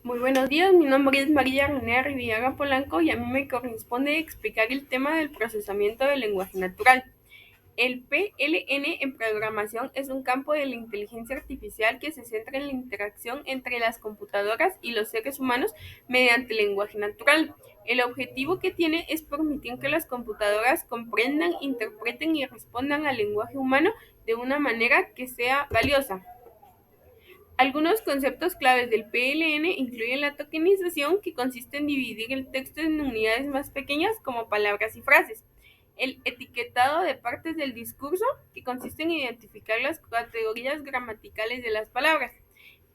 Muy buenos días, mi nombre es María René Rivillaga Polanco y a mí me corresponde explicar el tema del procesamiento del lenguaje natural. El PLN en programación es un campo de la inteligencia artificial que se centra en la interacción entre las computadoras y los seres humanos mediante el lenguaje natural. El objetivo que tiene es permitir que las computadoras comprendan, interpreten y respondan al lenguaje humano de una manera que sea valiosa. Algunos conceptos claves del PLN incluyen la tokenización, que consiste en dividir el texto en unidades más pequeñas como palabras y frases; el etiquetado de partes del discurso, que consiste en identificar las categorías gramaticales de las palabras;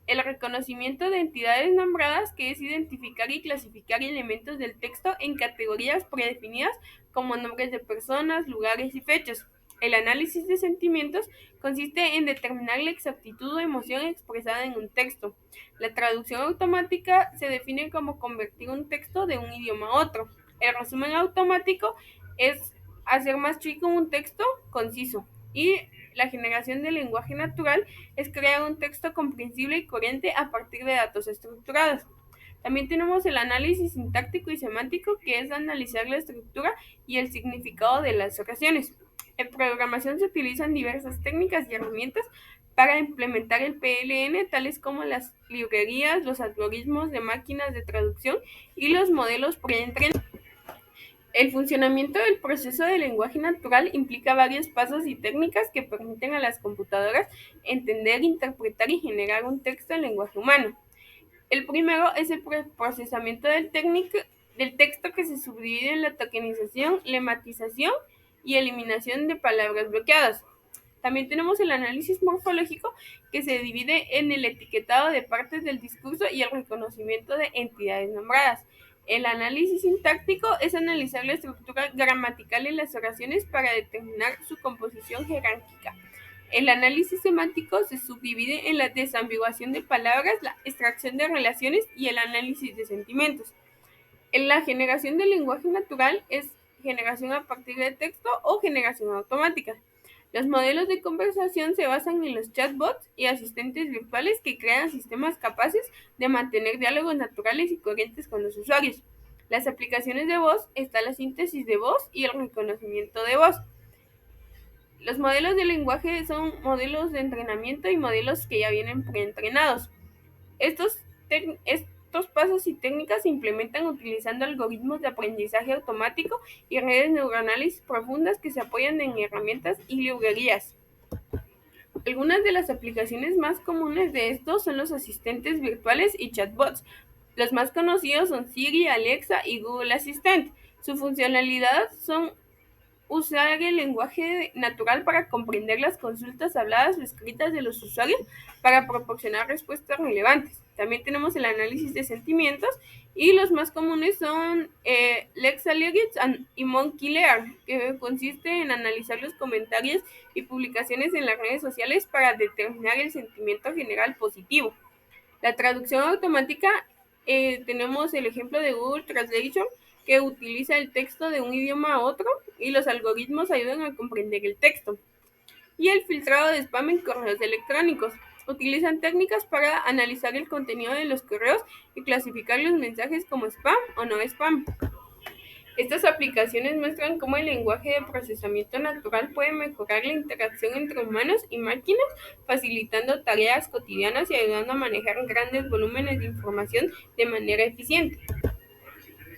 el reconocimiento de entidades nombradas, que es identificar y clasificar elementos del texto en categorías predefinidas como nombres de personas, lugares y fechas. El análisis de sentimientos consiste en determinar la exactitud o emoción expresada en un texto. La traducción automática se define como convertir un texto de un idioma a otro. El resumen automático es hacer más chico un texto conciso. Y la generación del lenguaje natural es crear un texto comprensible y coherente a partir de datos estructurados. También tenemos el análisis sintáctico y semántico, que es analizar la estructura y el significado de las oraciones. En programación se utilizan diversas técnicas y herramientas para implementar el PLN, tales como las librerías, los algoritmos de máquinas de traducción y los modelos preentrenados. El funcionamiento del proceso de lenguaje natural implica varios pasos y técnicas que permiten a las computadoras entender, interpretar y generar un texto en lenguaje humano. El primero es el procesamiento del texto, que se subdivide en la tokenización, lematización y eliminación de palabras bloqueadas. También tenemos el análisis morfológico, que se divide en el etiquetado de partes del discurso y el reconocimiento de entidades nombradas. El análisis sintáctico es analizar la estructura gramatical en las oraciones para determinar su composición jerárquica. El análisis semántico se subdivide en la desambiguación de palabras, la extracción de relaciones y el análisis de sentimientos. En la generación del lenguaje natural es generación a partir de texto o generación automática. Los modelos de conversación se basan en los chatbots y asistentes virtuales, que crean sistemas capaces de mantener diálogos naturales y coherentes con los usuarios. Las aplicaciones de voz está la síntesis de voz y el reconocimiento de voz. Los modelos de lenguaje son modelos de entrenamiento y modelos que ya vienen preentrenados. Estos pasos y técnicas se implementan utilizando algoritmos de aprendizaje automático y redes neuronales profundas que se apoyan en herramientas y librerías. Algunas de las aplicaciones más comunes de estos son los asistentes virtuales y chatbots. Los más conocidos son Siri, Alexa y Google Assistant. Su funcionalidad son usar el lenguaje natural para comprender las consultas habladas o escritas de los usuarios para proporcionar respuestas relevantes. También tenemos el análisis de sentimientos, y los más comunes son Lexalytics y Monkey Learn, que consiste en analizar los comentarios y publicaciones en las redes sociales para determinar el sentimiento general positivo. La traducción automática, tenemos el ejemplo de Google Translation, que utiliza el texto de un idioma a otro y los algoritmos ayudan a comprender el texto. Y el filtrado de spam en correos electrónicos. Utilizan técnicas para analizar el contenido de los correos y clasificar los mensajes como spam o no spam. Estas aplicaciones muestran cómo el lenguaje de procesamiento natural puede mejorar la interacción entre humanos y máquinas, facilitando tareas cotidianas y ayudando a manejar grandes volúmenes de información de manera eficiente.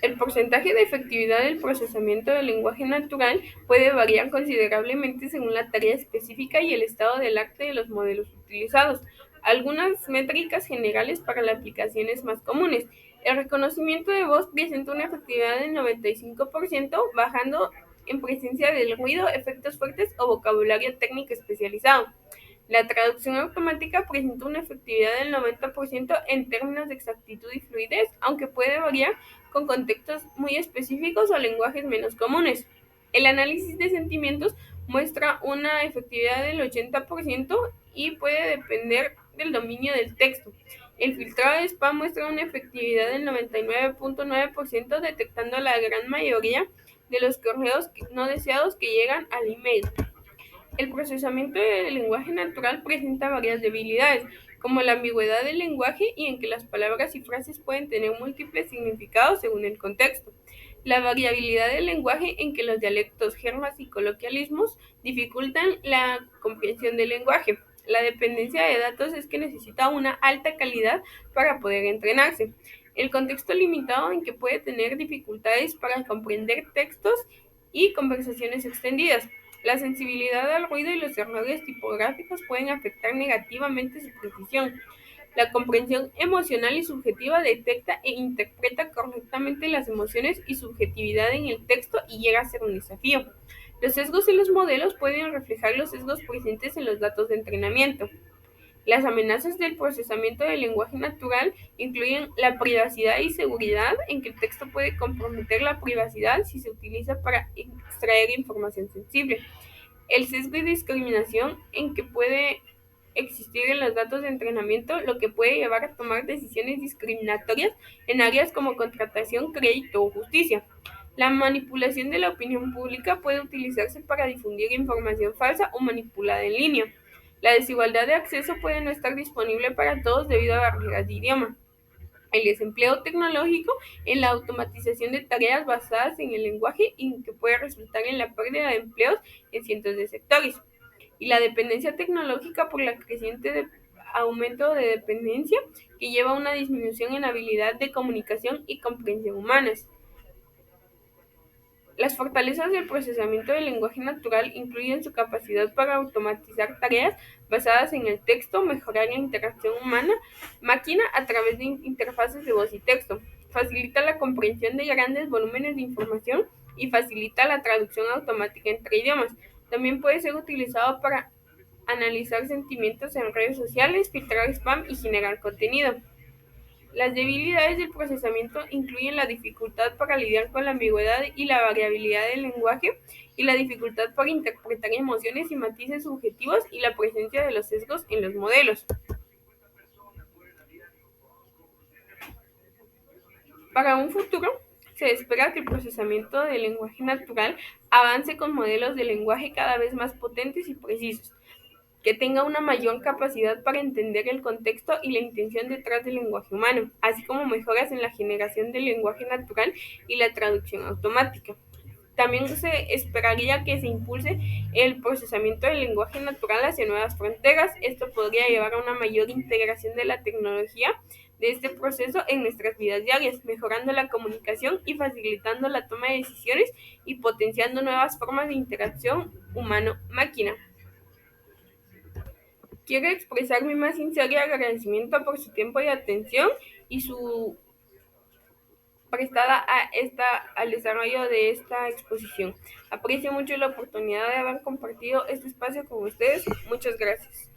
El porcentaje de efectividad del procesamiento del lenguaje natural puede variar considerablemente según la tarea específica y el estado del arte de los modelos utilizados. Algunas métricas generales para las aplicaciones más comunes. El reconocimiento de voz presenta una efectividad del 95%, bajando en presencia del ruido, efectos fuertes o vocabulario técnico especializado. La traducción automática presenta una efectividad del 90% en términos de exactitud y fluidez, aunque puede variar con contextos muy específicos o lenguajes menos comunes. El análisis de sentimientos muestra una efectividad del 80% y puede depender del dominio del texto. El filtrado de spam muestra una efectividad del 99.9%, detectando la gran mayoría de los correos no deseados que llegan al email. El procesamiento del lenguaje natural presenta varias debilidades, como la ambigüedad del lenguaje y en que las palabras y frases pueden tener múltiples significados según el contexto. La variabilidad del lenguaje en que los dialectos, jergas y coloquialismos dificultan la comprensión del lenguaje. La dependencia de datos es que necesita una alta calidad para poder entrenarse. El contexto limitado en que puede tener dificultades para comprender textos y conversaciones extendidas. La sensibilidad al ruido y los errores tipográficos pueden afectar negativamente su precisión. La comprensión emocional y subjetiva detecta e interpreta correctamente las emociones y subjetividad en el texto y llega a ser un desafío. Los sesgos en los modelos pueden reflejar los sesgos presentes en los datos de entrenamiento. Las amenazas del procesamiento del lenguaje natural incluyen la privacidad y seguridad, en que el texto puede comprometer la privacidad si se utiliza para extraer información sensible. El sesgo y discriminación en que puede existir en los datos de entrenamiento, lo que puede llevar a tomar decisiones discriminatorias en áreas como contratación, crédito o justicia. La manipulación de la opinión pública puede utilizarse para difundir información falsa o manipulada en línea. La desigualdad de acceso puede no estar disponible para todos debido a barreras de idioma. El desempleo tecnológico en la automatización de tareas basadas en el lenguaje y que puede resultar en la pérdida de empleos en cientos de sectores. Y la dependencia tecnológica por la creciente aumento de dependencia que lleva a una disminución en habilidad de comunicación y comprensión humanas. Las fortalezas del procesamiento del lenguaje natural incluyen su capacidad para automatizar tareas basadas en el texto, mejorar la interacción humana-máquina a través de interfaces de voz y texto, facilita la comprensión de grandes volúmenes de información y facilita la traducción automática entre idiomas. También puede ser utilizado para analizar sentimientos en redes sociales, filtrar spam y generar contenido. Las debilidades del procesamiento incluyen la dificultad para lidiar con la ambigüedad y la variabilidad del lenguaje, y la dificultad para interpretar emociones y matices subjetivos y la presencia de los sesgos en los modelos. Para un futuro, se espera que el procesamiento del lenguaje natural avance con modelos de lenguaje cada vez más potentes y precisos, que tenga una mayor capacidad para entender el contexto y la intención detrás del lenguaje humano, así como mejoras en la generación del lenguaje natural y la traducción automática. También se esperaría que se impulse el procesamiento del lenguaje natural hacia nuevas fronteras. Esto podría llevar a una mayor integración de la tecnología de este proceso en nuestras vidas diarias, mejorando la comunicación y facilitando la toma de decisiones y potenciando nuevas formas de interacción humano-máquina. Quiero expresar mi más sincero agradecimiento por su tiempo y atención y su prestada al desarrollo de esta exposición. Aprecio mucho la oportunidad de haber compartido este espacio con ustedes. Muchas gracias.